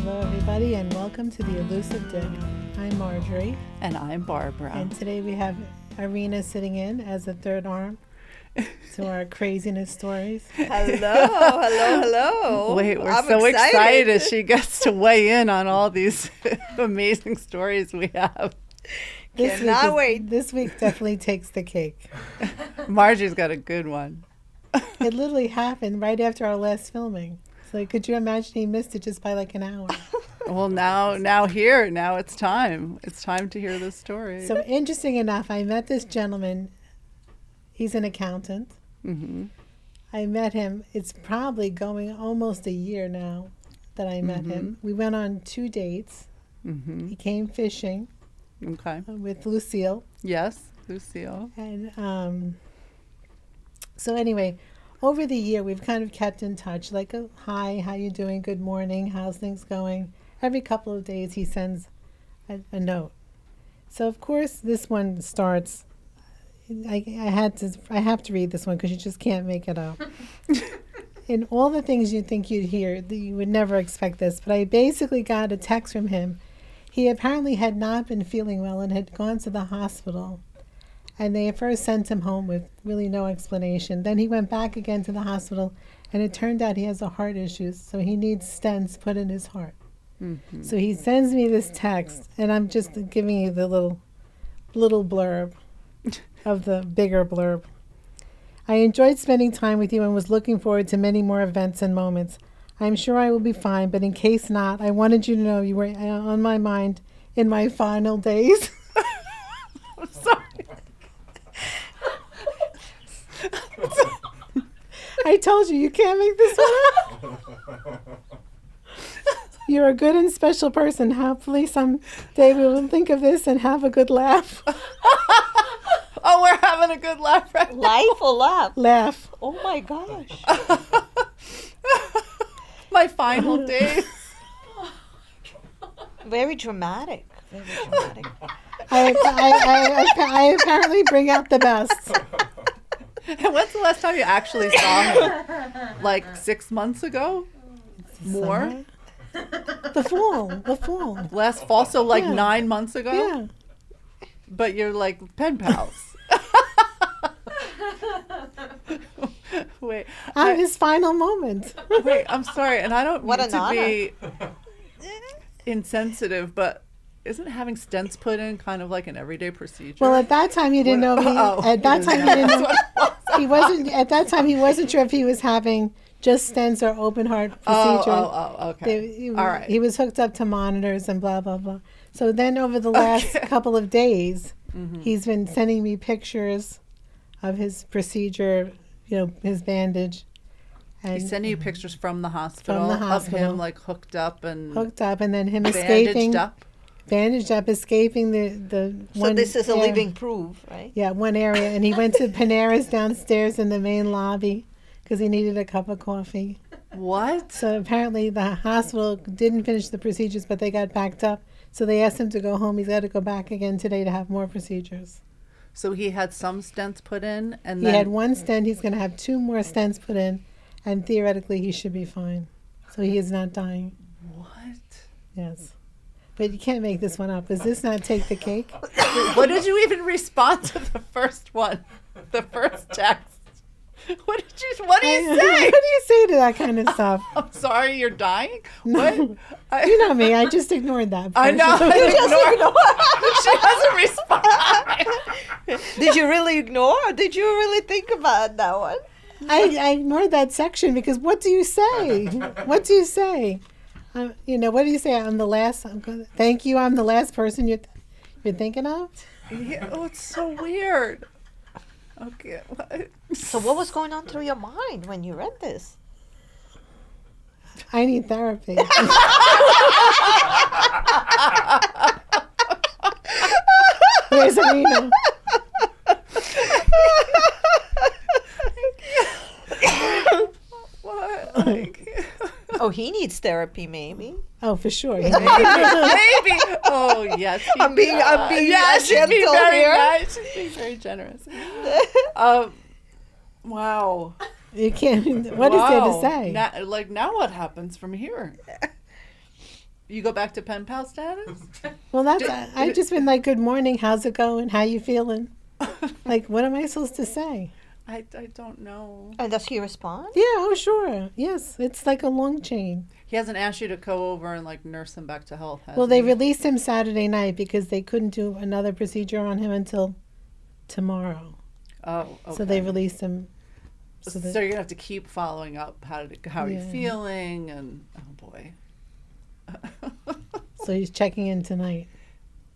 Hello, everybody, and welcome to the Elusive Dick. I'm Marjorie. And I'm Barbara. And today we have Irina sitting in as a third arm to our craziness stories. Hello. Wait, we're I'm so excited. She gets to weigh in on all these amazing stories we have. Cannot wait. This week definitely takes the cake. Margie's got a good one. It literally happened right after our last filming. So could you imagine he missed it just by like an hour? Well, now it's time. It's time to hear this story. So interesting enough, I met this gentleman. He's an accountant. Mm-hmm. I met him. It's probably going almost a year now that I met him. We went on 2 dates. Mm-hmm. He came fishing Okay. with Lucille. Yes, Lucille. And so anyway, over the year, we've kind of kept in touch, like, oh, hi, how you doing? Good morning. How's things going? Every couple of days, he sends a note. So, of course, this one starts. I have to read this one because you just can't make it up. In all the things you think you'd hear, you would never expect this. But I basically got a text from him. He apparently had not been feeling well and had gone to the hospital. And they at first sent him home with really no explanation. Then he went back again to the hospital, and it turned out he has a heart issue, so he needs stents put in his heart. Mm-hmm. So he sends me this text, and I'm just giving you the little blurb of the bigger blurb. I enjoyed spending time with you and was looking forward to many more events and moments. I'm sure I will be fine, but in case not, I wanted you to know you were on my mind in my final days. I'm sorry. I told you can't make this one up. You're a good and special person. Hopefully someday we will think of this and have a good laugh. Oh, we're having a good laugh right now. Life or laugh? Laugh. Oh my gosh. My final days. Very dramatic. I apparently bring out the best. And when's the last time you actually saw him? Like 6 months ago? More? The fall. Last fall, so like Yeah. 9 months ago? Yeah. But you're like pen pals. Wait. On his final moment. Wait, I'm sorry, and I don't What mean an to be insensitive, but isn't having stents put in kind of like an everyday procedure? Well, at that time he didn't know. At that time he didn't know. He wasn't. At that time he wasn't sure if he was having just stents or open heart procedure. Okay. All right. He was hooked up to monitors and blah blah blah. So then over the last couple of days, he's been sending me pictures of his procedure. His bandage. And He's sending you pictures from the hospital, of him like hooked up, and then him bandaged escaping. up. Bandaged up, escaping the one. So this is a area. living proof, right? Yeah, one area, and he went to Panera's downstairs in the main lobby because he needed a cup of coffee. What? So apparently the hospital didn't finish the procedures, but they got backed up. So they asked him to go home. He's got to go back again today to have more procedures. So he had some stents put in, and He then had one stent. He's going to have 2 more stents put in, and theoretically he should be fine. So he is not dying. What? Yes. But you can't make this one up. Does this not take the cake? What did you even respond to the first one? The first text? What do you say? What do you say to that kind of stuff? I'm sorry, you're dying? No. What? You know me. I just ignored that. I know. She doesn't respond. Did you really ignore or did you really think about that one? I ignored that section because what do you say? What do you say? What do you say? I'm the last. Thank you. I'm the last person you're thinking of. Yeah, it's so weird. Okay. What? So what was going on through your mind when you read this? I need therapy. Where's Irina? What? Like, Oh, he needs therapy, maybe. Oh, for sure. maybe. Oh, yes. I'm being yes, she's being gentle very here. nice. She's being very generous. Wow. You can't. What is there to say? Now what happens from here? You go back to pen pal status? Well, I've just been like, good morning, how's it going? How you feeling? Like, what am I supposed to say? I don't know. And does he respond? Yeah, oh, sure. Yes, it's like a long chain. He hasn't asked you to go over and like nurse him back to health, has Well, they he? released him Saturday night because they couldn't do another procedure on him until tomorrow. Oh, okay. So they released him. So you're gonna have to keep following up. How are you Yeah. feeling? And oh boy. So he's checking in tonight.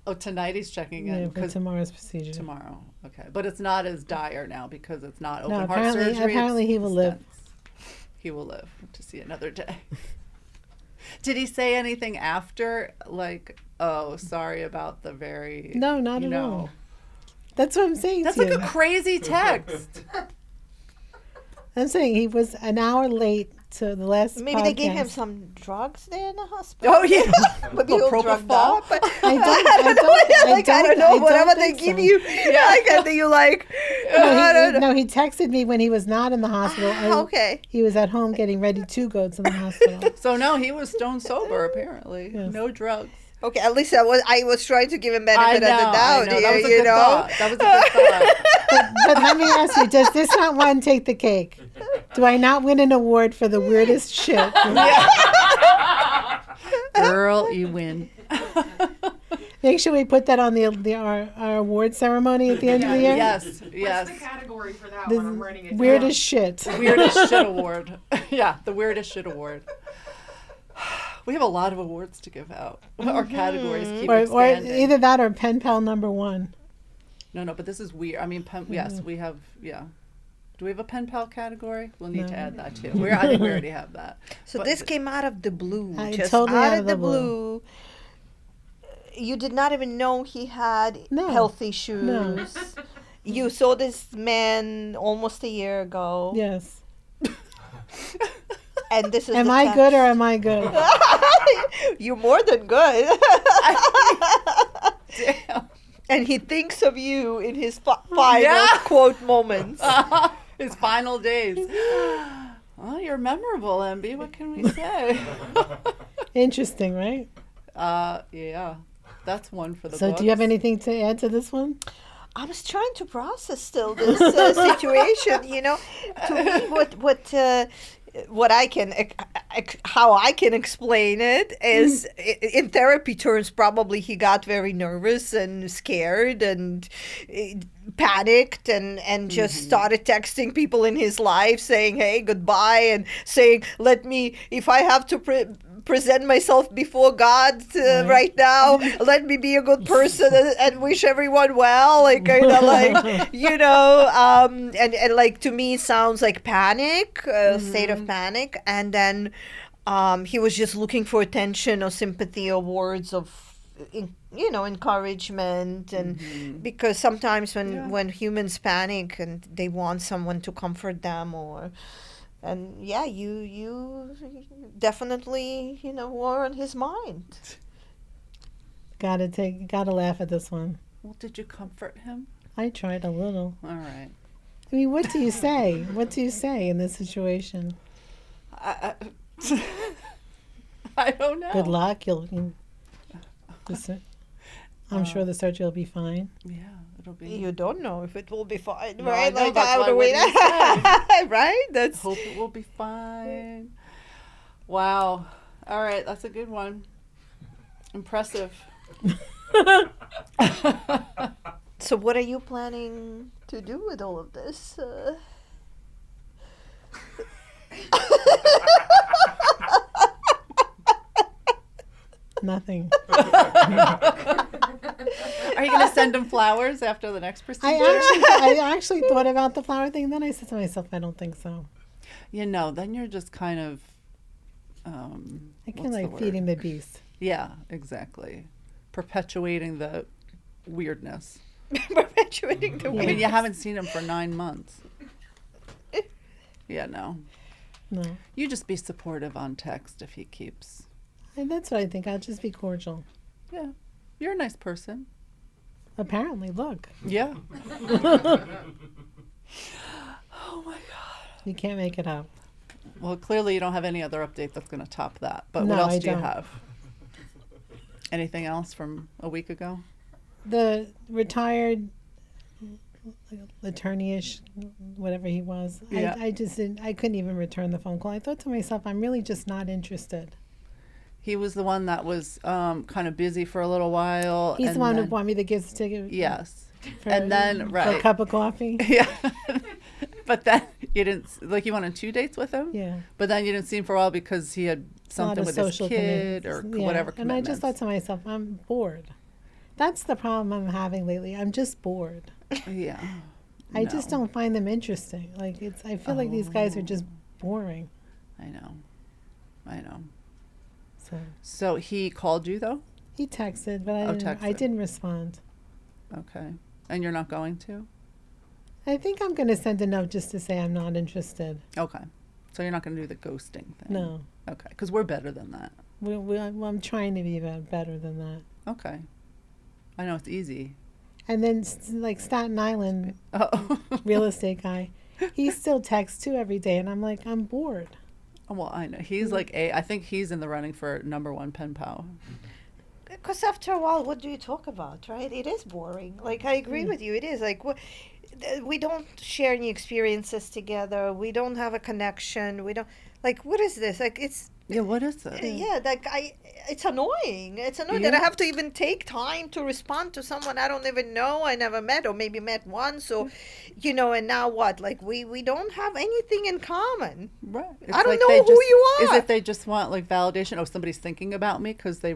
Oh, tonight he's checking Yeah, in for because tomorrow's procedure. tomorrow. Okay, but it's not as dire now because it's not open No, heart surgery. apparently it's he will live. stents. He will live to see another day. Did he say anything after, like, "Oh, sorry about the very"? No, not at all. That's what I'm saying. That's to like you. a crazy text. I'm saying he was an hour late to the last. Maybe they gave him podcast. some drugs there in the hospital. Oh yeah, Maybe he'll drugged propofol. up. I don't know. Whatever they think give so. you, you like. I don't know. No, he texted me when he was not in the hospital. Okay. He was at home getting ready to go to the hospital. So no, he was stone sober apparently. Yes. No drugs. Okay, at least I was trying to give him benefit of the doubt I know. That here, was a good thought. That was a good thought. But let me ask you, does this not one take the cake? Do I not win an award for the weirdest shit? Girl, you win. Make sure we put that on our award ceremony at the end of the year. Yes, yes. What's the category for that The one? I'm writing it down. weirdest shit. Weirdest shit award. Yeah, the weirdest shit award. We have a lot of awards to give out. Our categories keep Or expanding. either that or pen pal number one. No, but this is weird. I mean, yes, we have, yeah. Do we have a pen pal category? We'll need to No. add that too. I think we already have that. So But- this came out of the blue, just totally out of the blue. You did not even know he had No. health issues. No. You saw this man almost a year ago. Yes. And this is Am the I good or text. am I good? You're more than good. Damn. And he thinks of you in his final Yeah. quote moments. His final days. Oh, you're memorable, MB. What can we say? Interesting, right? Yeah. That's one for the So books. do you have anything to add to this one? I was trying to process still this situation. You know, to me, what I can how I can explain it is in therapy terms. Probably he got very nervous and scared and panicked and just started texting people in his life saying, "Hey, goodbye," and saying, "Let me, if I have to present myself before God right now, let me be a good person and wish everyone well," like kind of like, you know, and like to me it sounds like panic, state of panic, and then he was just looking for attention or sympathy or words of encouragement, and because sometimes when humans panic and they want someone to comfort them and yeah, you definitely were on his mind. Gotta laugh at this one. Well, did you comfort him? I tried a little. All right. I mean, what do you say? What do you say in this situation? I don't know. Good luck. I'm sure the surgery will be fine. Yeah, it'll be. You don't know if it will be fine, No, right? I know, Like that's how why do we what do you say? right? That's Hope it will be fine. Wow. All right, that's a good one. Impressive. so. What are you planning to do with all of this? Nothing. Are you going to send him flowers after the next procedure? I actually thought about the flower thing. Then I said to myself, I don't think so. Then you're just kind of. I can like feeding the beast. Yeah, exactly. Perpetuating the weirdness. Perpetuating the I mean, you haven't seen him for 9 months. Yeah, no. No. You just be supportive on text if he keeps. And that's what I think. I'll just be cordial. Yeah. You're a nice person. Apparently, look. Yeah. Oh my God. You can't make it up. Well, clearly you don't have any other update that's going to top that. But No, what else I do you don't. have? Anything else from a week ago? The retired attorney-ish, whatever he was. Yeah. I just didn't. I couldn't even return the phone call. I thought to myself, I'm really just not interested. He was the one that was kind of busy for a little while. He's and the one who then- bought me the gift certificate. Yes. For, And then, for a right. cup of coffee. Yeah. But then you didn't, like, you went on 2 dates with him? Yeah. But then you didn't see him for a while because he had A lot something of with his social kid or commitments. Yeah. whatever And I commitments. just thought to myself, I'm bored. That's the problem I'm having lately. I'm just bored. Yeah. I just No. don't find them interesting. Like I feel like these guys are just boring. I know. So So he called you, though? he texted, but I texted. didn't respond. Okay. And you're not going to? I think I'm going to send a note just to say I'm not interested. Okay. So you're not going to do the ghosting thing? No. Okay. Because we're better than that. I'm trying to be better than that. Okay. I know it's easy. And then, like Staten Island Oh. real estate guy, he still texts too every day, and I'm like, I'm bored. Well, I know. He's like I think he's in the running for #1 pen pal. Because after a while, what do you talk about, right? It is boring. Like, I agree with you. It is. Like, we don't share any experiences together. We don't have a connection. We don't, like, what is this? Like, it's, Yeah, what is it? yeah, like, it's annoying. It's annoying that I Yeah. have to even take time to respond to someone I don't even know, I never met, or maybe met once, or, you know, and now what? Like, we don't have anything in common. Right. I don't like know they who you Is are. it they just want like validation? Oh, somebody's thinking about me because they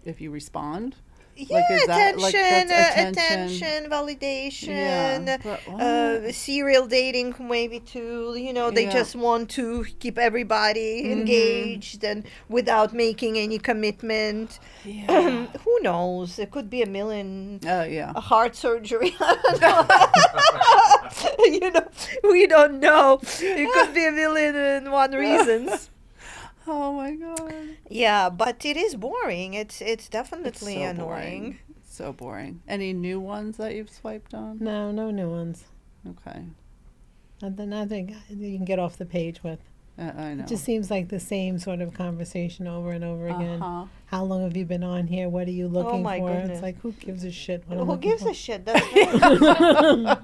if you respond. Yeah, Like, is that, attention, like, that's attention, validation, Yeah, but what? serial dating maybe too. You know, they Yeah. just want to keep everybody engaged and without making any commitment. Yeah. Who knows? It could be a million. Oh yeah. A heart surgery. I don't know. You know, we don't know. It could be a million and one reasons. Oh my god. Yeah, but it is boring. It's definitely so annoying. boring. So boring. Any new ones that you've swiped on? No new ones. Okay. Nothing you can get off the page with. I know. It just seems like the same sort of conversation over and over again. Uh-huh. How long have you been on here? What are you looking my for? goodness. It's like, who gives a shit? What I'm Who looking gives for? a shit? That's right.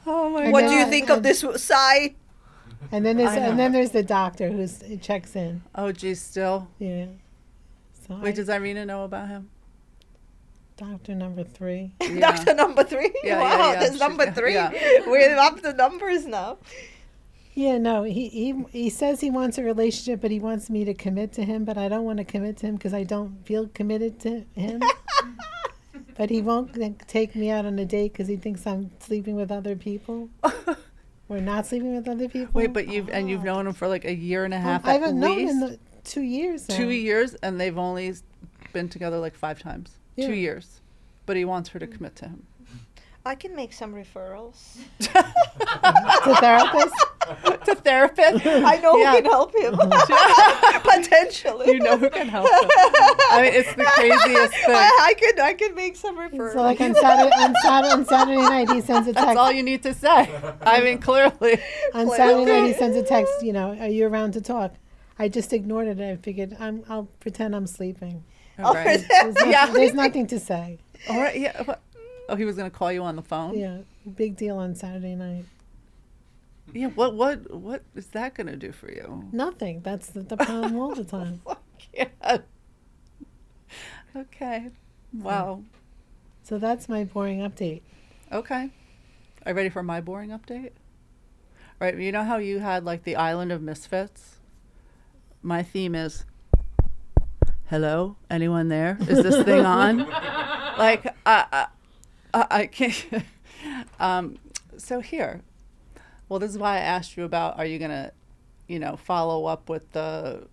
Oh my What god. do you think of this site? And then there's the doctor who checks in. Oh geez, still. Yeah. So Wait, does Irina know about him? doctor number 3. Yeah. Doctor number 3? Yeah, wow, yeah, yeah. there's number She's- 3. yeah. We're up to numbers now. Yeah, no, he says he wants a relationship, but he wants me to commit to him, but I don't want to commit to him because I don't feel committed to him. But he won't take me out on a date because he thinks I'm sleeping with other people. Or not sleeping with other people. Wait, but you've known him for like a year and a half I at haven't known least. him 2 years now. 2 years, and they've only been together like 5 times. Yeah. 2 years, but he wants her to commit to him. I can make some referrals. To therapist? To therapist. I know Yeah. who can help him. Potentially. You know who can help him. I mean, it's the craziest thing. I can make some referrals. So like on Saturday night he sends a text. That's all you need to say. I mean, clearly. On Saturday night he sends a text, you know, are you around to talk? I just ignored it. I figured I'll pretend I'm sleeping. All right. There's nothing to say. All right. Yeah. What? Oh, he was going to call you on the phone? Yeah, big deal on Saturday night. Yeah. What is that going to do for you? Nothing. That's the problem all the time. Yeah. Okay. Wow. So that's my boring update. Okay. Are you ready for my boring update? Right. You know how you had like the Island of Misfits? My theme is, hello, anyone there? Is this thing on? Like, I can't. So here. Well, this is why I asked you about, are you going to, you know, follow up with the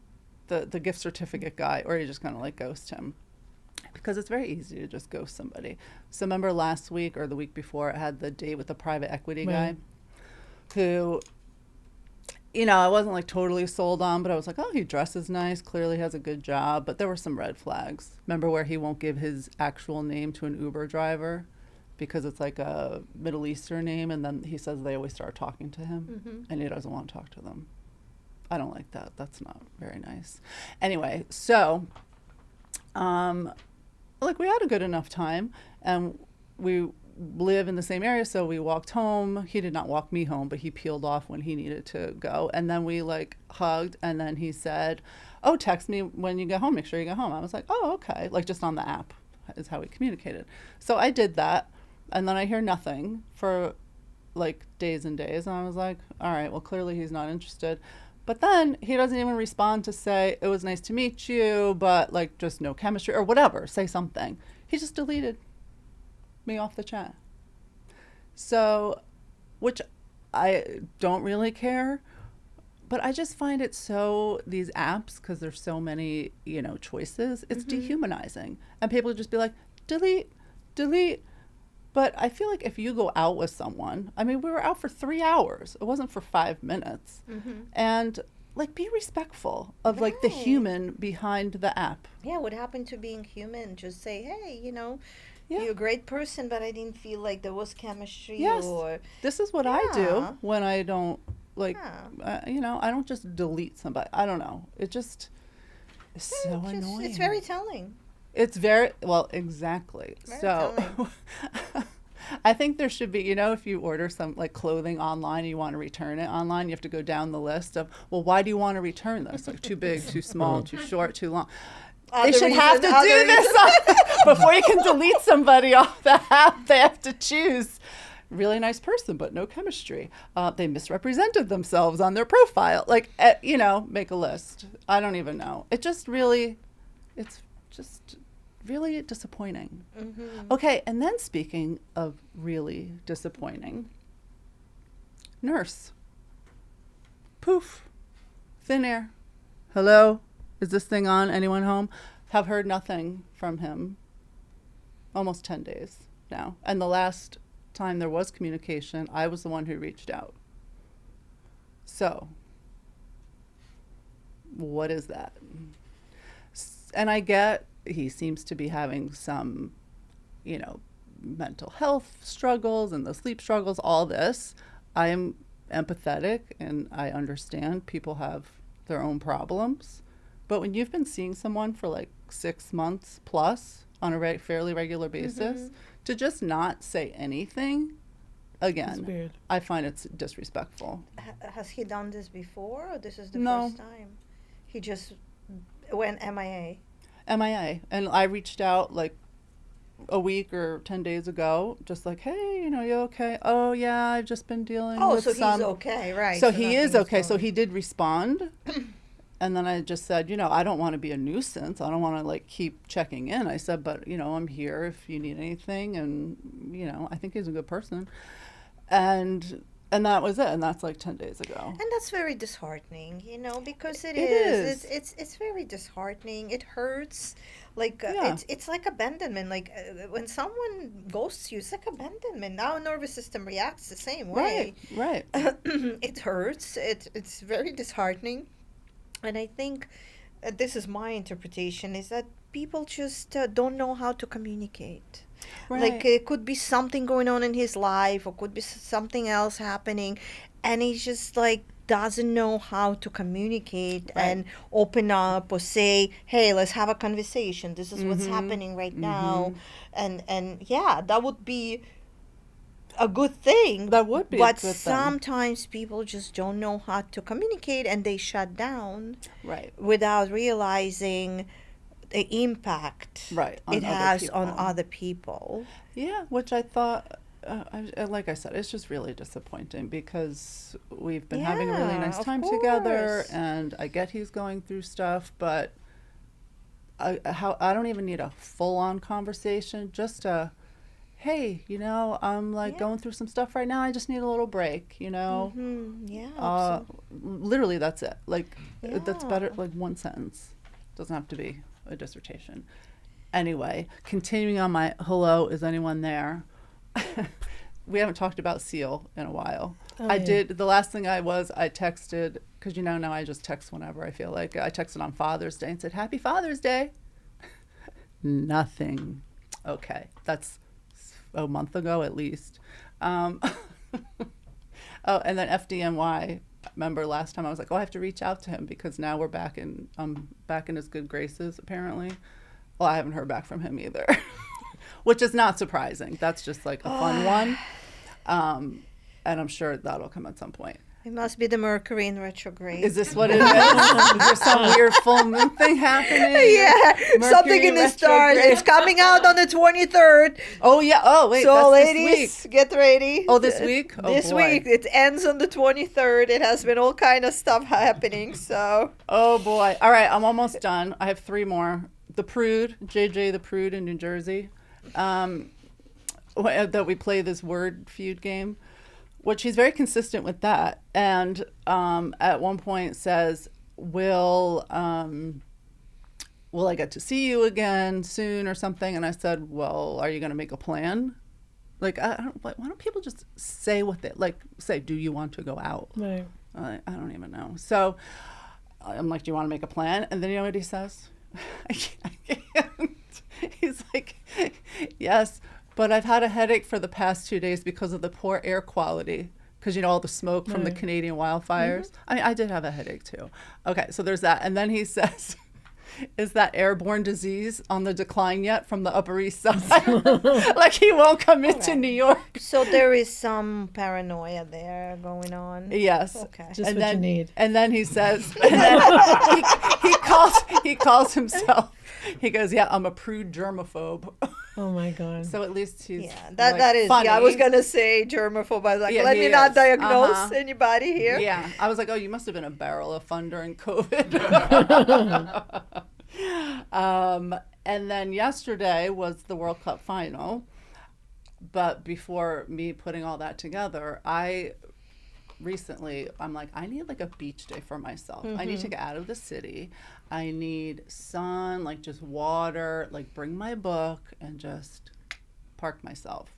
gift certificate guy, or are you just going to like ghost him? Because it's very easy to just ghost somebody. So remember last week or the week before, I had the date with the private equity guy Right. who, you know, I wasn't like totally sold on, but I was like, oh, he dresses nice, clearly has a good job. But there were some red flags. Remember where he won't give his actual name to an Uber driver because it's like a Middle Eastern name, and then he says they always start talking to him, and he doesn't want to talk to them. I don't like that. That's not very nice. Anyway, so like we had a good enough time, and we live in the same area, so we walked home. He did not walk me home, but he peeled off when he needed to go, and then we like hugged, and then he said, oh, text me when you get home, make sure you get home. I was like, oh, okay, like just on the app is how we communicated. So I did that, and then I hear nothing for like days and days, and I was like, all right, well, clearly he's not interested. But then he doesn't even respond to say, it was nice to meet you, but like just no chemistry or whatever, say something. He just deleted me off the chat. So, which I don't really care, but I just find it so, these apps, because there's so many, you know, choices, it's dehumanizing. And people just be like, delete, delete. But I feel like if you go out with someone, I mean, we were out for 3 hours. It wasn't for 5 minutes. And like, be respectful of like the human behind the app. Yeah, what happened to being human? Just say, hey, you know, Yeah. you're a great person, but I didn't feel like there was chemistry. Yes. Or This is what I do when I don't, like, Yeah. you know, I don't just delete somebody. I don't know. It just is so annoying. It's very telling. It's very, well, exactly. Very So telling. I think there should be, you know, if you order some like clothing online and you want to return it online, you have to go down the list of, well, why do you want to return this? Like too big, too small, too short, too long. They should have to do this before you can delete somebody off the app. They have to choose. Really nice person, but no chemistry. They misrepresented themselves on their profile. Like, you know, make a list. I don't even know. It just really, it's just really disappointing. Okay, and then speaking of really disappointing, nurse. Poof. Thin air. Hello? Is this thing on? Anyone home? Have heard nothing from him. Almost 10 days now. And the last time there was communication, I was the one who reached out. So, what is that? And I get he seems to be having some, you know, mental health struggles and the sleep struggles, all this. I am empathetic and I understand people have their own problems. But when you've been seeing someone for like 6 months plus on a fairly regular basis, to just not say anything, again, I find it's disrespectful. Has he done this before, or this is the No. first time? He just went MIA. MIA. And I reached out like a week or 10 days ago, just like, hey, you know, you okay? Oh, yeah, I've just been dealing with so some. he's okay, right. So he is nothing okay. So wrong. he did respond. And then I just said, you know, I don't want to be a nuisance. I don't want to like keep checking in. I said, but, you know, I'm here if you need anything. And, you know, I think he's a good person. And that was it. And that's like 10 days ago. And that's very disheartening, you know, because It is. is. It's very disheartening. It hurts. Like Yeah. it's like abandonment. Like when someone ghosts you, it's like abandonment. Our nervous system reacts the same way. Right. It hurts. It's very disheartening. And I think this is my interpretation, is that people just don't know how to communicate. Right. Like it could be something going on in his life, or could be something else happening, and he just like doesn't know how to communicate and open up or say, hey, let's have a conversation. This is what's happening right now. And yeah, that would be a good thing. That would be a but good thing. sometimes people just don't know how to communicate, and they shut down Right. without realizing the impact on it other has on people. other people. Yeah, which I thought, like I said, it's just really disappointing because we've been having a really nice of time together, course. and I get he's going through stuff, but I don't even need a full-on conversation, just a, hey, you know, I'm like going through some stuff right now. I just need a little break, you know. Yeah. Literally, that's it. Like, that's better, Yeah. like one sentence. Doesn't have to be a dissertation. Anyway, continuing on my hello, is anyone there? We haven't talked about Seal in a while. I did, the last thing I texted, because you know now I just text whenever I feel like it. I texted on Father's Day and said, Happy Father's Day. Nothing. Okay, that's a month ago at least. Oh, and then FDNY remember last time I was like, oh, I have to reach out to him because now we're back in his good graces, apparently. Well, I haven't heard back from him either, which is not surprising. That's just like a fun one. And I'm sure that'll come at some point. It must be the Mercury in retrograde. Is this what it is? Is there some weird full moon thing happening? Yeah, Mercury something in the stars. retrograde? It's coming out on the 23rd. Oh, yeah. Oh, wait. So, that's ladies, this week. get ready. Oh, this week? Oh, This boy. week. It ends on the 23rd. It has been all kind of stuff happening. So, Oh, boy. All right. I'm almost done. I have 3 more. The Prude, JJ the Prude in New Jersey, that we play this word feud game, which he's very consistent with that. And at one point says, will I get to see you again soon or something? And I said, well, are you going to make a plan? Like, why don't people just say what they, like, say, do you want to go out? Right. I don't even know. So I'm like, do you want to make a plan? And then you know what he says? I can't. He's like, yes, but I've had a headache for the past 2 days because of the poor air quality. Because, all the smoke from the Canadian wildfires. Mm-hmm. I mean, I did have a headache too. Okay, so there's that. And then he says, is that airborne disease on the decline yet from the Upper East Side? Like he won't come into New York. so there is some paranoia there going on. Yes. Okay. Just what you need. And then he says, and then he calls himself. He goes, yeah, I'm a prude germaphobe. Oh my God. So at least he's that is. funny. Yeah, I was gonna say germaphobe. I was like, Yeah, let he me not is. diagnose anybody here. Yeah, I was like, oh, you must have been a barrel of fun during COVID. And then yesterday was the World Cup final. But before me putting all that together, I'm like, I need like a beach day for myself. I need to get out of the city. I need sun, like just water, like bring my book and just park myself.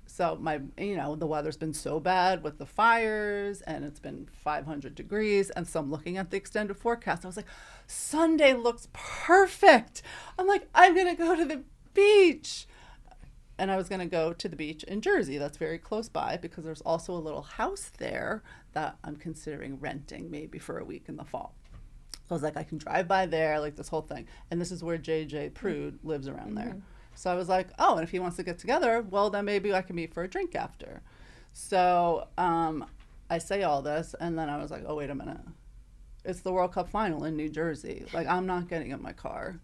So the weather's been so bad with the fires and it's been 500 degrees. And so I'm looking at the extended forecast. I was like, Sunday looks perfect. I'm like, I'm going to go to the beach. And I was going to go to the beach in Jersey. That's very close by because there's also a little house there that I'm considering renting maybe for a week in the fall. So I was like, I can drive by there, like this whole thing. And this is where JJ Prude lives around there. So I was like, oh, and if he wants to get together, well, then maybe I can meet for a drink after. So I say all this, and then I was like, oh, wait a minute. It's the World Cup final in New Jersey. Like, I'm not getting in my car.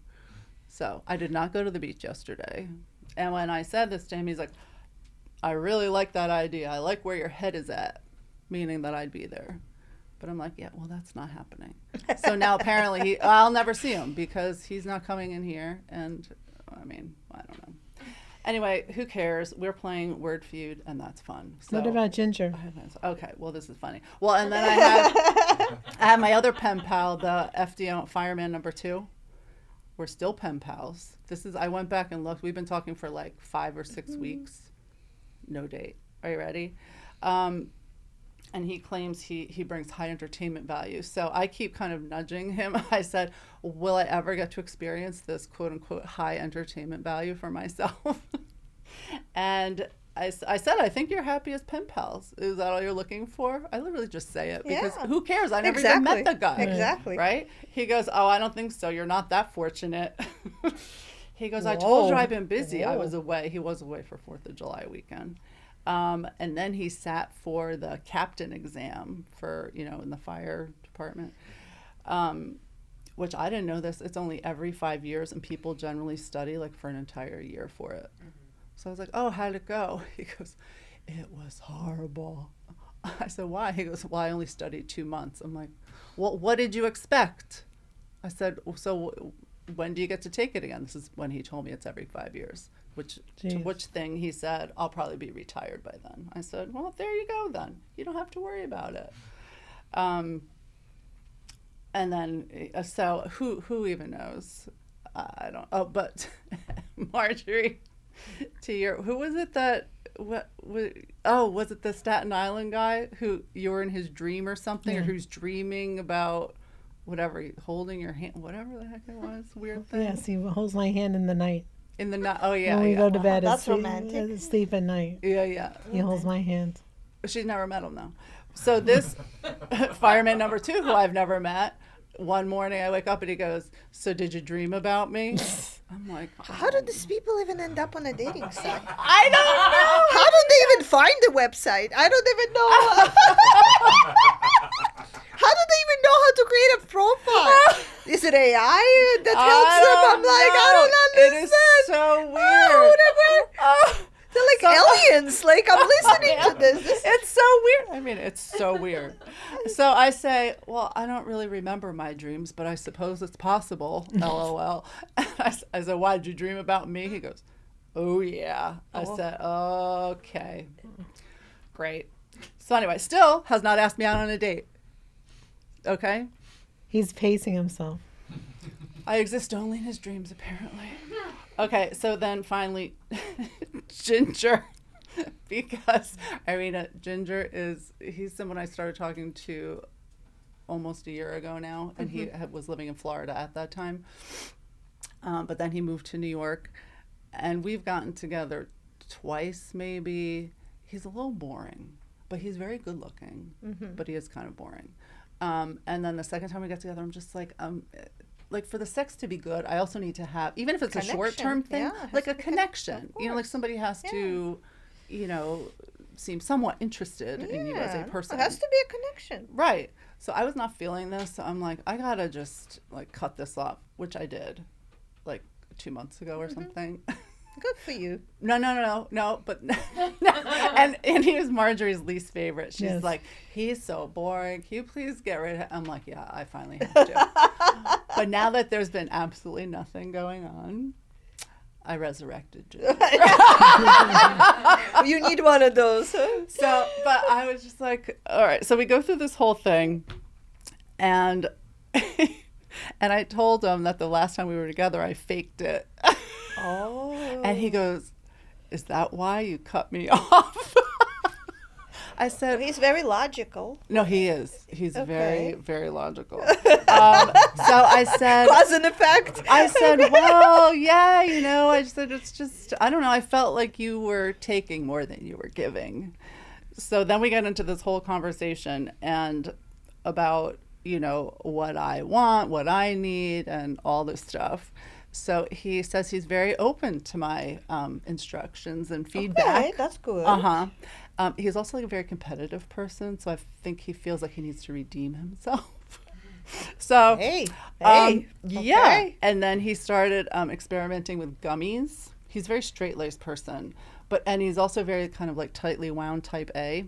So I did not go to the beach yesterday. And when I said this to him, he's like, I really like that idea. I like where your head is at, meaning that I'd be there. But I'm like, yeah, well, that's not happening. So now apparently I'll never see him because he's not coming in here. And I mean, I don't know. Anyway, who cares? We're playing Word Feud, and that's fun. So, What about Ginger? okay, well, this is funny. Well, and then I had my other pen pal, the FDO fireman number 2. We're still pen pals. I went back and looked. We've been talking for like 5 or 6 weeks. No date. Are you ready? And he claims he brings high entertainment value. So I keep kind of nudging him. I said, will I ever get to experience this quote unquote high entertainment value for myself? And I said, I think you're happy as pen pals. Is that all you're looking for? I literally just say it because who cares? I never even met the guy. Exactly. Right? He goes, oh, I don't think so. You're not that fortunate. He goes, I told you I've been busy. I was away. He was away for 4th of July weekend. And then he sat for the captain exam for, in the fire department, which I didn't know this. It's only every 5 years, and people generally study like for an entire year for it. So I was like, oh, how'd it go? He goes, it was horrible. I said, why? He goes, well, I only studied 2 months. I'm like, well, what did you expect? I said, so when do you get to take it again? This is when he told me it's every 5 years. To which thing he said, I'll probably be retired by then. I said, well, there you go then. You don't have to worry about it. And then, so who even knows? I don't, but Marjorie, who was it that, was it the Staten Island guy who you were in his dream or something, or who's dreaming about whatever, holding your hand, whatever the heck it was, weird thing. Yes, he holds my hand in the night. In the night, oh yeah. When we go to bed, that's romantic. Sleep at night. Yeah. He holds my hand. She's never met him though. So this fireman number 2, who I've never met, one morning I wake up and he goes, "So did you dream about me?" I'm like, How do these people even end up on a dating site? I don't know. How do they even find the website? I don't even know. How do they even know how to create a profile? Is it AI that helps them? I'm like, I don't understand. It is so weird. Oh, whatever. They're like aliens. Like, I'm listening to this. It's so weird. I mean, it's so weird. So I say, well, I don't really remember my dreams, but I suppose it's possible. LOL. I said, why did you dream about me? He goes, oh, yeah. I said, okay. Great. So anyway, still has not asked me out on a date. Okay? He's pacing himself. I exist only in his dreams, apparently. Okay, so then finally, Ginger, because Irina, he's someone I started talking to almost a year ago now, and he was living in Florida at that time. But then he moved to New York, and we've gotten together twice maybe. He's a little boring, but he's very good looking, but he is kind of boring. And then the second time we got together, I'm just like for the sex to be good, I also need to have, even if it's a short-term thing, like a connection. You know, like somebody has to, seem somewhat interested in you as a person. It has to be a connection. Right. So I was not feeling this. So I'm like, I gotta just cut this off, which I did, 2 months ago or something. Good for you. No. But and he was Marjorie's least favorite. She's like, he's so boring. Can you please get rid of him? I'm like, yeah, I finally have to. But now that there's been absolutely nothing going on, I resurrected Ginger. You need one of those. So, but I was just like, all right. So we go through this whole thing, and and I told him that the last time we were together, I faked it. Oh. And he goes, is that why you cut me off? I said, he's very logical. No, he is. He's very, very logical. So I said, cause and effect. I said, well, yeah, I said, it's just, I don't know. I felt like you were taking more than you were giving. So then we got into this whole conversation and about, what I want, what I need, and all this stuff. So he says he's very open to my instructions and feedback. Okay, that's good. He's also a very competitive person, so I think he feels like he needs to redeem himself. So, yeah. And then he started experimenting with gummies. He's a very straight-laced person, and he's also very kind of tightly wound type A.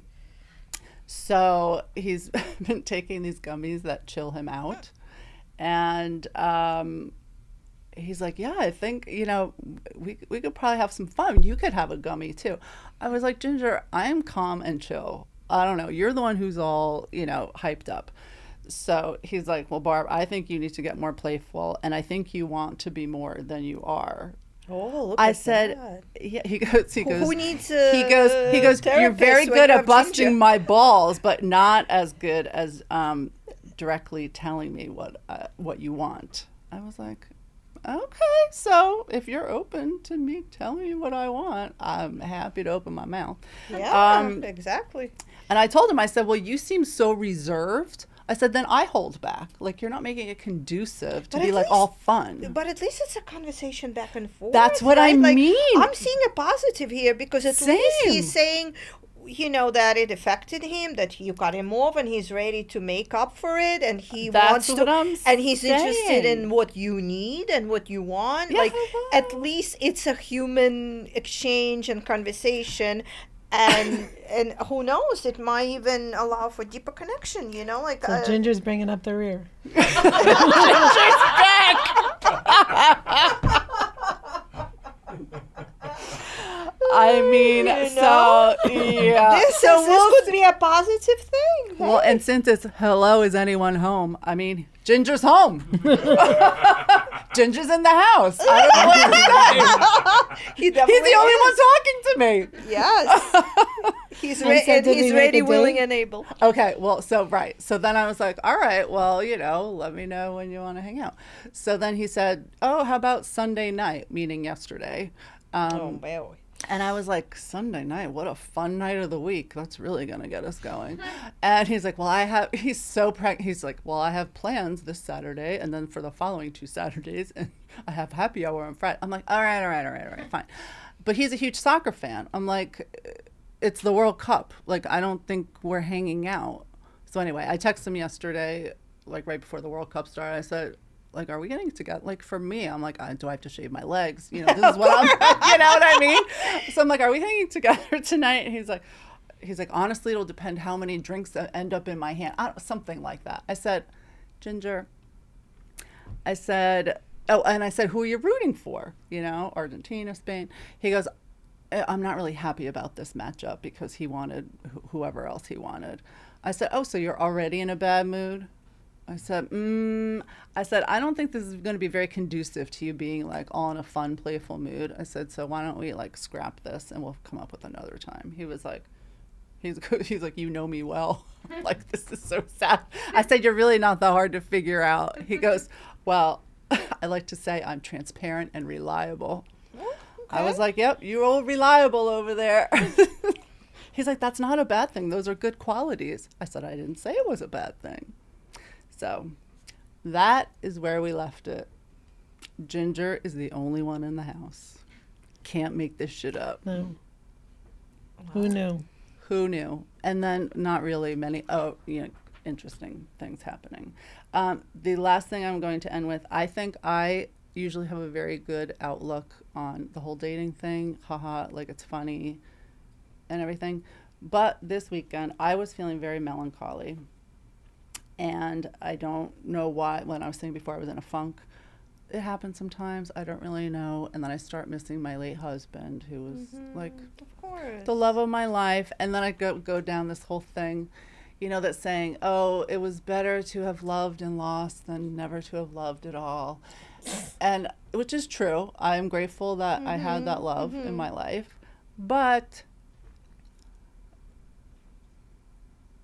So he's been taking these gummies that chill him out, and he's like, yeah, I think, we could probably have some fun. You could have a gummy too. I was like, Ginger, I'm calm and chill. I don't know. You're the one who's all, hyped up. So he's like, well, Barb, I think you need to get more playful. And I think you want to be more than you are. Oh, look I at said, that. Yeah, he goes, who needs he goes, you're very good at busting my balls, but not as good as directly telling me what you want. I was like, okay, so if you're open to me telling you what I want, I'm happy to open my mouth. Yeah, exactly. And I told him, I said, well, you seem so reserved. I said, then I hold back. You're not making it conducive to be all fun. But at least it's a conversation back and forth. That's what I mean. I'm seeing a positive here because at least he's saying, that it affected him, that you got him off and he's ready to make up for it and and he's interested in what you need and what you want. Yeah, at least it's a human exchange and conversation. And who knows, it might even allow for deeper connection, So Ginger's bringing up the rear. Ginger's back! I mean, so, yeah. This could be a positive thing. Well, and since it's hello, is anyone home? I mean, Ginger's home. Ginger's in the house. I don't know what to say. He's the only one talking to me. Yes. He's ready, willing, and able. Okay, well, so then I was like, all right, well, let me know when you want to hang out. So then he said, oh, how about Sunday night, meaning yesterday? And I was like, Sunday night, what a fun night of the week. That's really going to get us going. And he's like, he's so he's like, well, I have plans this Saturday and then for the following 2 Saturdays, and I have happy hour on Friday. I'm like, all right, fine. But he's a huge soccer fan. I'm like, it's the World Cup. Like, I don't think we're hanging out. So anyway, I texted him yesterday, like right before the World Cup started. I said, like, are we getting together? Like, for me, I'm like, do I have to shave my legs? You know, this is what I'm, you know what I mean? So I'm like, are we hanging together tonight? And he's like, honestly, it'll depend how many drinks that end up in my hand. Something like that. I said, Ginger, I said, who are you rooting for? You know, Argentina, Spain. He goes, I'm not really happy about this matchup because he wanted whoever else he wanted. I said, oh, so you're already in a bad mood? I said, I don't think this is going to be very conducive to you being like all in a fun, playful mood. I said, so why don't we like scrap this and we'll come up with another time. He was like, he's like, you know me well. Like, this is so sad. I said, you're really not that hard to figure out. He goes, well, I like to say I'm transparent and reliable. Okay. I was like, yep, you're all reliable over there. He's like, that's not a bad thing. Those are good qualities. I said, I didn't say it was a bad thing. So that is where we left it. Ginger is the only one in the house. Can't make this shit up. No. Who knew? Who knew? And then not really many, interesting things happening. The last thing I'm going to end with, I think I usually have a very good outlook on the whole dating thing. Haha, like it's funny and everything. But this weekend, I was feeling very melancholy. And I don't know why. When I was saying before I was in a funk, it happens sometimes. I don't really know. And then I start missing my late husband, who was like the love of my life. And then I go down this whole thing, you know, that saying, oh, it was better to have loved and lost than never to have loved at all. And which is true. I'm grateful that I had that love in my life. But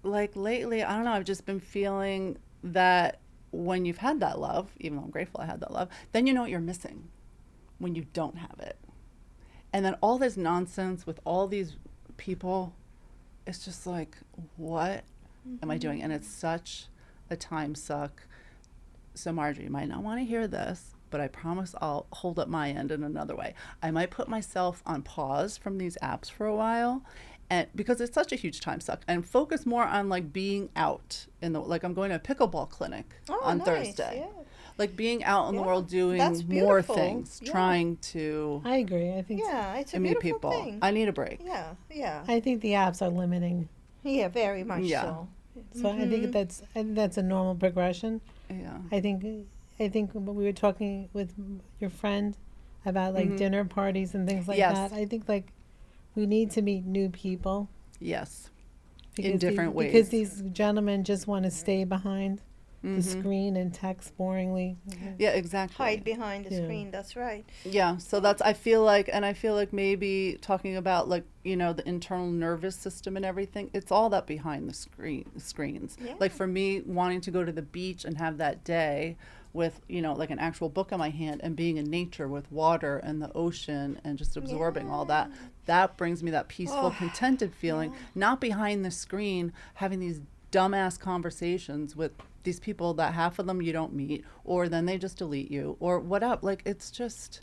like lately, I don't know, I've just been feeling that when you've had that love, even though I'm grateful I had that love, then you know what you're missing when you don't have it. And then all this nonsense with all these people, it's just like, what am I doing? And it's such a time suck. So Marjorie, you might not want to hear this, but I promise I'll hold up my end in another way. I might put myself on pause from these apps for a while, and because it's such a huge time suck, and focus more on like being out in the, like I'm going to a pickleball clinic on Thursday. Yeah. Like being out in the world doing more things, trying to. I agree. I think it's a meet beautiful people. thing. I need a break. Yeah. I think the apps are limiting. Yeah, very much so. So I think that's a normal progression. Yeah. I think when we were talking with your friend about like dinner parties and things like that, I think like we need to meet new people. Yes. In different ways. Because these gentlemen just want to stay behind the screen and text boringly. Yeah, exactly. Hide behind the screen. That's right. Yeah. So that's, I feel like maybe talking about like, you know, the internal nervous system and everything, it's all that behind the screens. Yeah. Like for me, wanting to go to the beach and have that day with, you know, like an actual book in my hand and being in nature with water and the ocean and just absorbing all that, that brings me that peaceful, contented feeling, not behind the screen having these dumbass conversations with these people that half of them you don't meet, or then they just delete you, or what up. Like, it's just...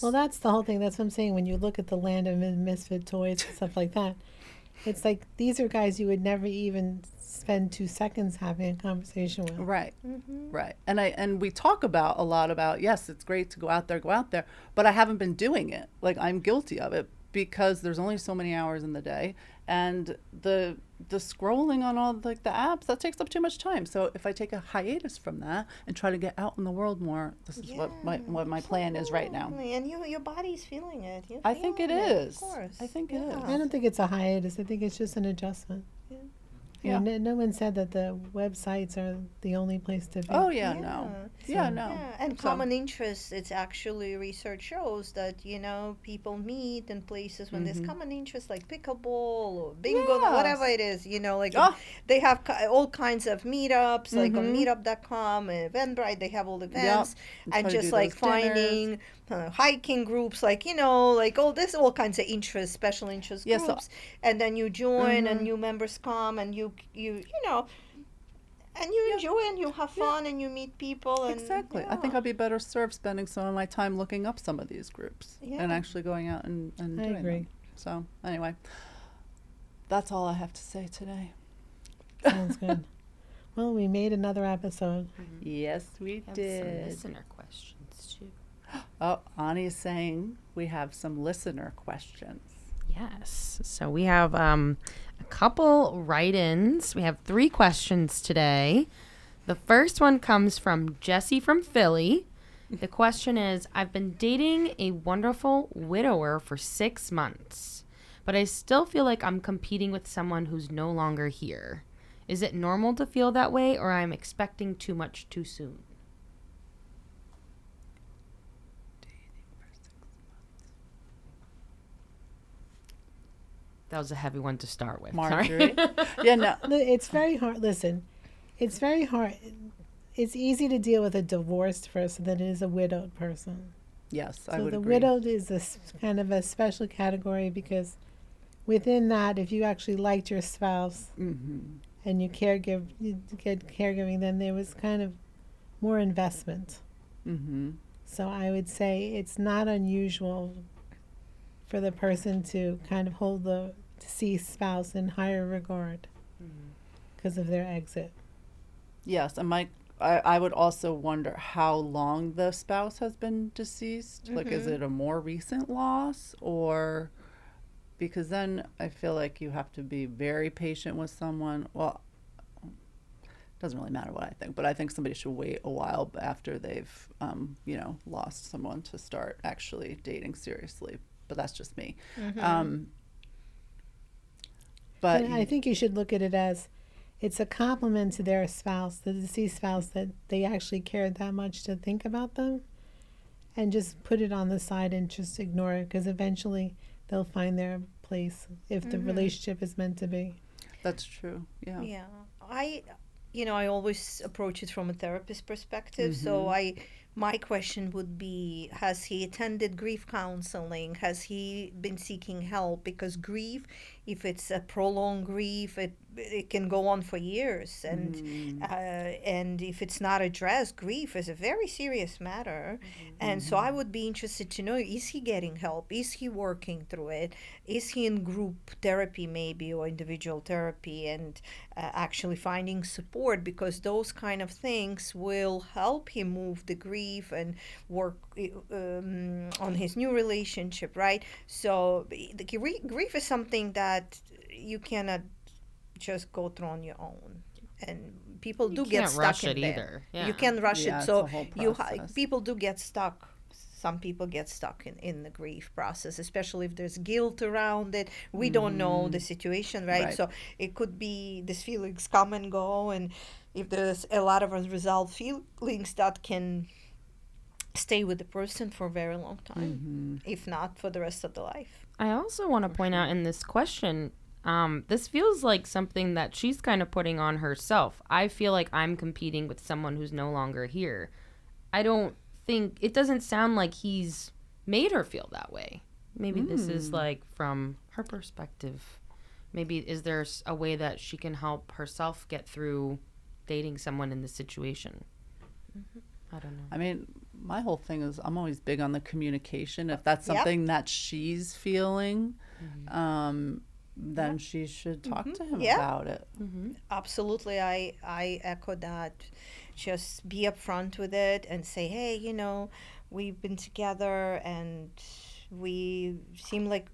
Well, that's the whole thing. That's what I'm saying. When you look at the land of misfit toys and stuff like that, it's like these are guys you would never even spend 2 seconds having a conversation with. Right. Right. And we talk a lot about, yes, it's great to go out there, but I haven't been doing it. Like, I'm guilty of it because there's only so many hours in the day, and the scrolling on all like the apps, that takes up too much time. So if I take a hiatus from that and try to get out in the world more, this is what my plan is right now. And your body's feeling it. I think it is. Of course. I think it is. I don't think it's a hiatus. I think it's just an adjustment. Yeah. No one said that the websites are the only place to be. Oh yeah, no. Yeah, So- no. Yeah, and So- common interests, it's actually research shows that, people meet in places when there's common interests like pickleball or bingo, whatever Yes. it is, like Oh. they have all kinds of meetups, like on meetup.com, Eventbrite, they have all the events, And and try to just do like those dinners. finding hiking groups, like, like there's all kinds of interests, special interest Yeah, so- groups, and then you join and new members come and you know, and you enjoy and you have fun and you meet people and Exactly. I think I'd be better served spending some of my time looking up some of these groups Yeah. and actually going out and I doing agree. them. So anyway, that's all I have to say today. Sounds good. Well, we made another episode. Yes, we Have some did. listener questions too. Oh, Ani is saying we have some listener questions. Yes. So we have a couple write-ins. We have 3 questions today. The first one comes from Jesse from Philly. The question is, I've been dating a wonderful widower for 6 months, but I still feel like I'm competing with someone who's no longer here. Is it normal to feel that way, or I'm expecting too much too soon? That was a heavy one to start with. Marjorie. Sorry. Yeah, no. It's very hard. Listen, it's very hard. It's easy to deal with a divorced person than it is a widowed person. Yes, I So would the agree. widowed is kind of a special category because within that, if you actually liked your spouse Mm-hmm. and you get caregiving, then there was kind of more investment. Mm-hmm. So I would say it's not unusual for the person to kind of hold the deceased spouse in higher regard because of their exit. Yes, and I would also wonder how long the spouse has been deceased. Like, is it a more recent loss, or because then I feel like you have to be very patient with someone. Well, it doesn't really matter what I think, but I think somebody should wait a while after they've, lost someone to start actually dating seriously. But that's just me. But And I think you should look at it as it's a compliment to their spouse, the deceased spouse, that they actually cared that much to think about them, and just put it on the side and just ignore it because eventually they'll find their place if the relationship is meant to be. that's true. Yeah. Yeah, I always approach it from a therapist perspective. So my question would be, has he attended grief counseling? Has he been seeking help? Because grief, if it's a prolonged grief, it can go on for years, and if it's not addressed, grief is a very serious matter. And so I would be interested to know, is he getting help? Is he working through it? Is he in group therapy maybe, or individual therapy, and actually finding support? Because those kind of things will help him move the grief and work on his new relationship, right? So the grief is something that you cannot just go through on your own, and people do get can't stuck rush in it there. either. Yeah. You can rush Yeah, it. it's So a whole you process. people do get stuck. Some people get stuck in the grief process, especially if there's guilt around it. We don't know the situation, right? Right. So it could be these feelings come and go, and if there's a lot of unresolved feelings, that can stay with the person for a very long time, if not for the rest of the life. I also want to point out in this question, this feels like something that she's kind of putting on herself. I feel like I'm competing with someone who's no longer here. I don't think, it doesn't sound like he's made her feel that way. Maybe this is like from her perspective. Maybe is there a way that she can help herself get through dating someone in this situation? I don't know. I mean, my whole thing is I'm always big on the communication. If that's Yep. something that she's feeling, then she should talk to him Yeah. about it. Absolutely, I echo that. Just be upfront with it and say, hey, we've been together and we seem like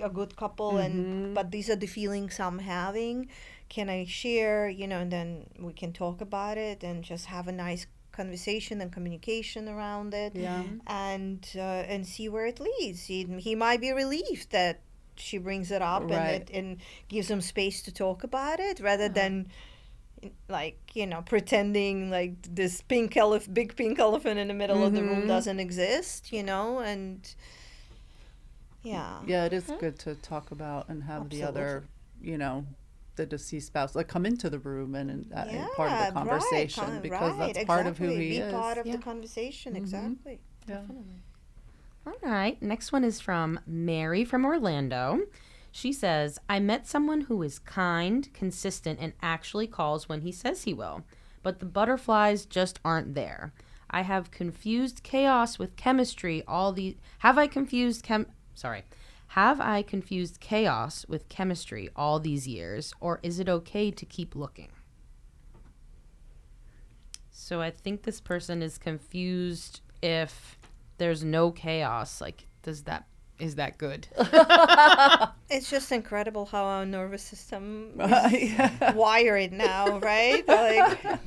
a good couple, and but these are the feelings I'm having. Can I share? And then we can talk about it and just have a nice conversation and communication around it. Yeah. And see where it leads. He might be relieved that she brings it up, Right. and gives them space to talk about it, rather than like, pretending like this big pink elephant in the middle of the room doesn't exist, and yeah. Yeah, it is good to talk about and have the other, the deceased spouse, like come into the room and part of the conversation, right, because that's part of who he be is. part of the conversation, exactly. Yeah. All right. Next one is from Mary from Orlando. She says, I met someone who is kind, consistent, and actually calls when he says he will, but the butterflies just aren't there. I have confused chaos with chemistry Have I confused chaos with chemistry all these years, or is it okay to keep looking? So I think this person is confused if there's no chaos. Like, is that good? It's just incredible how our nervous system is wired now, right? Like,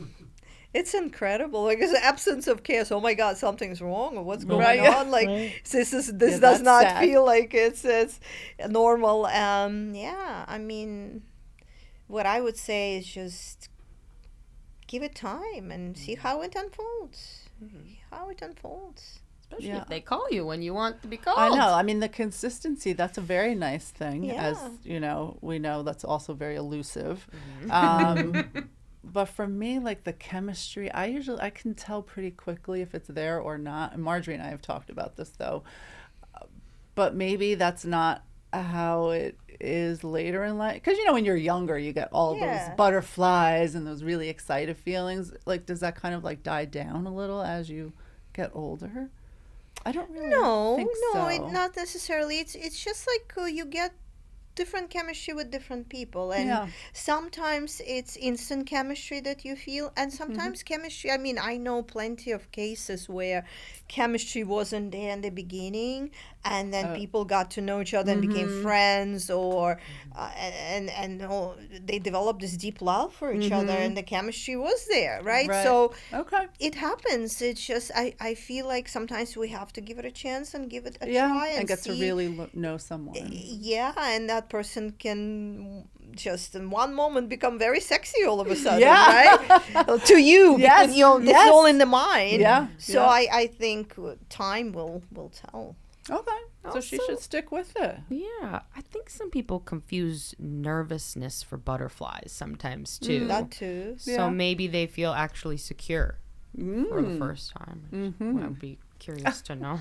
it's incredible. Like, it's the absence of chaos. Oh my God, something's wrong, or what's going on? Like, this does not sad. feel like it's normal. I mean, what I would say is just give it time and see how it unfolds. Especially if they call you when you want to be called. I know. I mean, the consistency, that's a very nice thing. Yeah. As, we know that's also very elusive. But for me, like the chemistry, I can tell pretty quickly if it's there or not. And Marjorie and I have talked about this, though. But maybe that's not how it is later in life. Because, when you're younger, you get all those butterflies and those really excited feelings. Like, does that kind of like die down a little as you get older? I don't really think so. Not necessarily. It's just like you get different chemistry with different people, and sometimes it's instant chemistry that you feel, and sometimes chemistry, I mean, I know plenty of cases where chemistry wasn't there in the beginning, and then people got to know each other and became friends, or they developed this deep love for each other, and the chemistry was there, right? So it happens. It's just I feel like sometimes we have to give it a chance and give it a try and get see. to really know someone. And that person can just in one moment become very sexy all of a sudden, right? To you, because it's all in the mind. So I think time will tell. Okay, so she should stick with it. Yeah, I think some people confuse nervousness for butterflies sometimes too. That too. So maybe they feel actually secure for the first time. I'd be curious to know.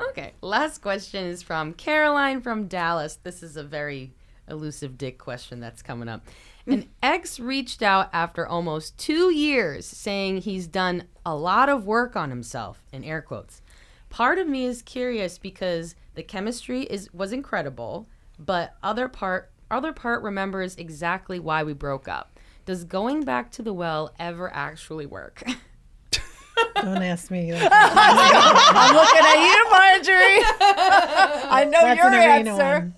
Okay, last question is from Caroline from Dallas. This is a very elusive dick question that's coming up. An ex reached out after almost 2 years saying he's done a lot of work on himself, in air quotes. Part of me is curious because the chemistry was incredible, but other part remembers exactly why we broke up. Does going back to the well ever actually work? Don't ask me. I'm looking at you, Marjorie. I know That's your an Irina answer. one.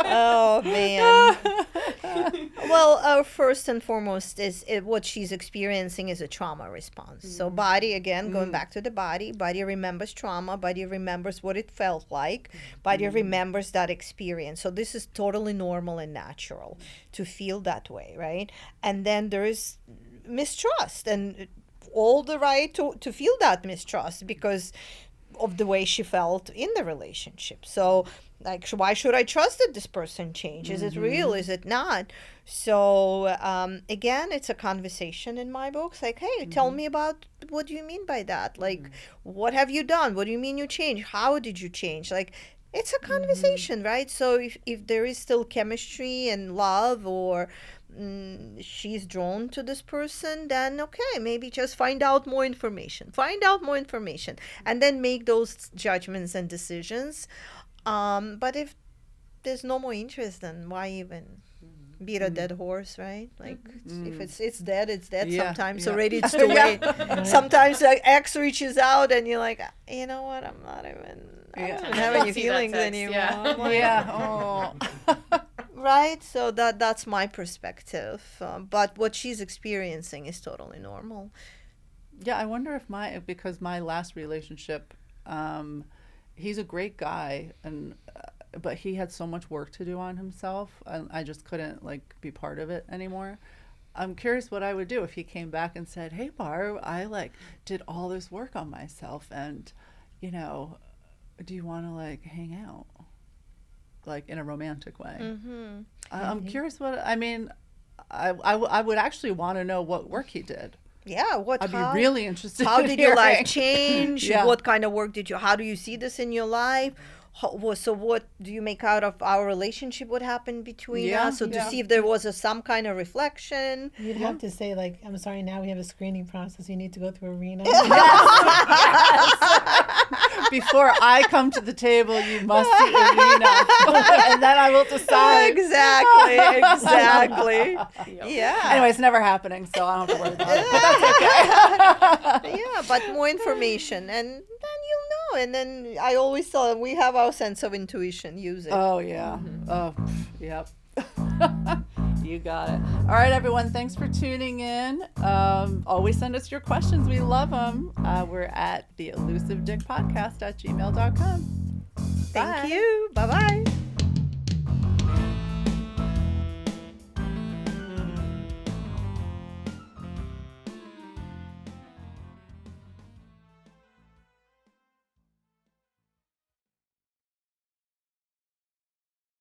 Oh man. Well, first and foremost is what she's experiencing is a trauma response. So body, again, going back to the body remembers trauma, body remembers what it felt like, body remembers that experience. So this is totally normal and natural to feel that way, right? And then there is mistrust, and all the right to feel that mistrust because of the way she felt in the relationship. So, like, why should I trust that this person changed? Is it real? Is it not? So, again, it's a conversation in my books. Like, hey, tell me about, what do you mean by that? Like, what have you done? What do you mean you changed? How did you change? Like, it's a conversation, right? So if there is still chemistry and love, or she's drawn to this person, then okay, maybe just find out more information, and then make those judgments and decisions. But if there's no more interest, then why even beat a dead horse, right? Like, if it's dead, it's dead. Sometimes already it's too late. Sometimes the ex reaches out and you're like, you know what, I'm not even I don't have any feelings anymore. I'm like, right? So that's my perspective. But what she's experiencing is totally normal. Yeah, I wonder if because my last relationship, he's a great guy, and but he had so much work to do on himself, and I just couldn't like be part of it anymore. I'm curious what I would do if he came back and said, "Hey, Barb, I like did all this work on myself, and you know, do you want to like hang out, like in a romantic way?" Mm-hmm. I'm curious what I mean. I would actually want to know what work he did. Yeah, I'd be really interested. How in did your life hearing. change? Yeah. What kind of work did you? How do you see this in your life? So what do you make out of our relationship? What happened between us? So to see if there was some kind of reflection. You'd have to say, like, I'm sorry, now we have a screening process. You need to go through Irina. Before I come to the table, you must see Irina, and then I will decide. Exactly. Yeah. Anyway, it's never happening, so I don't have to worry about it. But that's okay. Yeah, but more information, and then you'll know. And then I always tell them we have our sense of intuition. Use it. Oh yeah. Oh, yep. You got it. All right, everyone. Thanks for tuning in. Always send us your questions. We love them. We're at the Elusive Dick Podcast at gmail.com. Thank you. Bye bye.